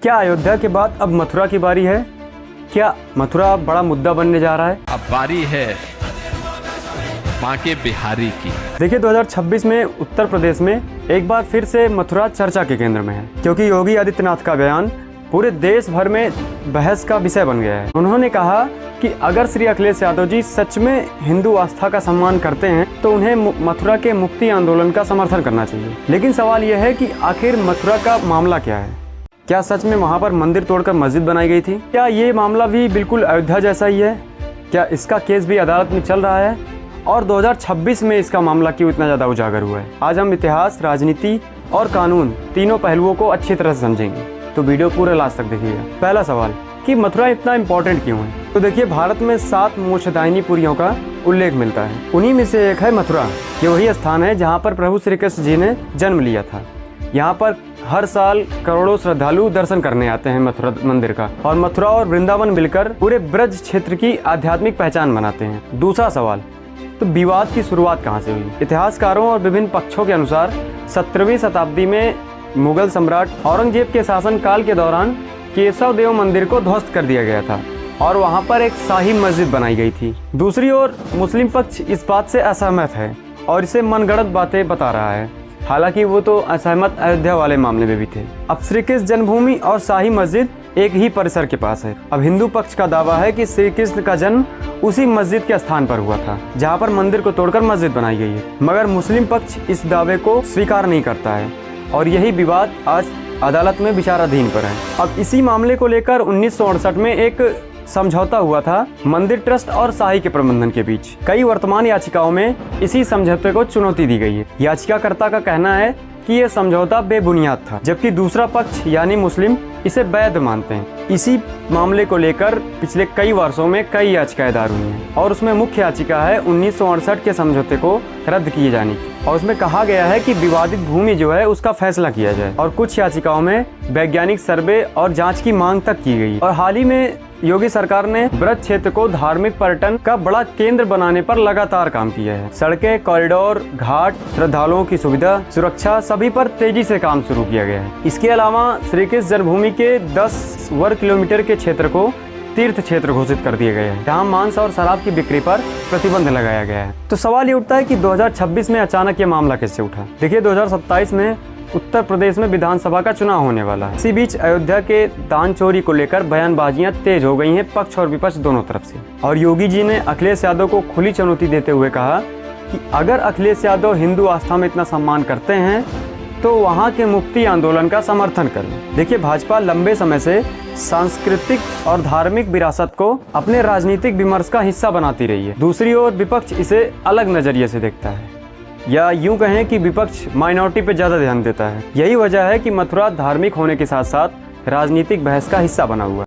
क्या अयोध्या के बाद अब मथुरा की बारी है? क्या मथुरा बड़ा मुद्दा बनने जा रहा है? अब बारी है बांके बिहारी की। देखिए 2026 में उत्तर प्रदेश में एक बार फिर से मथुरा चर्चा के केंद्र में है, क्योंकि योगी आदित्यनाथ का बयान पूरे देश भर में बहस का विषय बन गया है। उन्होंने कहा कि अगर श्री अखिलेश यादव जी सच में हिंदू आस्था का सम्मान करते हैं तो उन्हें मथुरा के मुक्ति आंदोलन का समर्थन करना चाहिए। लेकिन सवाल यह है कि आखिर मथुरा का मामला क्या है? क्या सच में वहाँ पर मंदिर तोड़कर मस्जिद बनाई गई थी? क्या ये मामला भी बिल्कुल अयोध्या जैसा ही है? क्या इसका केस भी अदालत में चल रहा है? और 2026 में इसका मामला क्यों इतना ज़्यादा उजागर हुआ है? आज हम इतिहास, राजनीति और कानून तीनों पहलुओं को अच्छी तरह से समझेंगे, तो वीडियो पूरे लास्ट तक देखिएगा। पहला सवाल कि मथुरा इतना इम्पोर्टेंट क्यों है? तो देखिए, भारत में 7 मोक्षदायिनी पुरियों का उल्लेख मिलता है। उन्हीं में से एक है मथुरा। ये वही स्थान है जहाँ पर प्रभु श्री कृष्ण जी ने जन्म लिया था। यहाँ पर हर साल करोड़ों श्रद्धालु दर्शन करने आते हैं मथुरा मंदिर का, और मथुरा और वृंदावन मिलकर पूरे ब्रज क्षेत्र की आध्यात्मिक पहचान बनाते हैं। दूसरा सवाल, तो विवाद की शुरुआत कहाँ से हुई? इतिहासकारों और विभिन्न पक्षों के अनुसार 17वीं शताब्दी में मुगल सम्राट औरंगजेब के शासनकाल के दौरान केशव देव मंदिर को ध्वस्त कर दिया गया था और वहाँ पर एक शाही मस्जिद बनाई गई थी। दूसरी ओर मुस्लिम पक्ष इस बात से असहमत है और इसे मनगढ़ंत बातें बता रहा है, हालांकि वो तो असहमत अयोध्या वाले मामले में भी थे। अब श्री कृष्ण जन्मभूमि और शाही मस्जिद एक ही परिसर के पास है। अब हिंदू पक्ष का दावा है कि श्री कृष्ण का जन्म उसी मस्जिद के स्थान पर हुआ था जहाँ पर मंदिर को तोड़कर मस्जिद बनाई गई है, मगर मुस्लिम पक्ष इस दावे को स्वीकार नहीं करता है और यही विवाद आज अदालत में विचाराधीन पर है। अब इसी मामले को लेकर 1968 में एक समझौता हुआ था मंदिर ट्रस्ट और शाही के प्रबंधन के बीच। कई वर्तमान याचिकाओं में इसी समझौते को चुनौती दी गई है। याचिकाकर्ता का कहना है कि यह समझौता बेबुनियाद था, जबकि दूसरा पक्ष यानी मुस्लिम इसे वैध मानते हैं। इसी मामले को लेकर पिछले कई वर्षों में कई याचिकाएं दायर हुई हैं और उसमें मुख्य याचिका है 1968 के समझौते को रद्द किए जाने की, और उसमें कहा गया है कि विवादित भूमि जो है उसका फैसला किया जाए। और कुछ याचिकाओं में वैज्ञानिक सर्वे और जांच की मांग तक की गई। और हाल ही में योगी सरकार ने ब्रज क्षेत्र को धार्मिक पर्यटन का बड़ा केंद्र बनाने पर लगातार काम किया है। सड़कें, कॉरिडोर, घाट, श्रद्धालुओं की सुविधा, सुरक्षा, सभी पर तेजी से काम शुरू किया गया है। इसके अलावा श्री कृष्ण जन्मभूमि के 10 वर्ग किलोमीटर के क्षेत्र को तीर्थ क्षेत्र घोषित कर दिए गए हैं, जहां मांस और शराब की बिक्री पर प्रतिबंध लगाया गया है। तो सवाल ये उठता है कि 2026 में अचानक ये मामला कैसे उठा? देखिए 2027 में उत्तर प्रदेश में विधानसभा का चुनाव होने वाला है। इसी बीच अयोध्या के दान चोरी को लेकर बयानबाजियां तेज हो गई हैं पक्ष और विपक्ष दोनों तरफ से। और योगी जी ने अखिलेश यादव को खुली चुनौती देते हुए कहा कि अगर अखिलेश यादव हिंदू आस्था में इतना सम्मान करते हैं तो वहाँ के मुक्ति आंदोलन का समर्थन करें। देखिए, भाजपा लंबे समय से सांस्कृतिक और धार्मिक विरासत को अपने राजनीतिक विमर्श का हिस्सा बनाती रही है। दूसरी ओर विपक्ष इसे अलग नजरिए से देखता है, या यूं कहें कि विपक्ष माइनॉरिटी पे ज़्यादा ध्यान देता है। यही वजह है कि मथुरा धार्मिक होने के साथ साथ राजनीतिक बहस का हिस्सा बना हुआ है।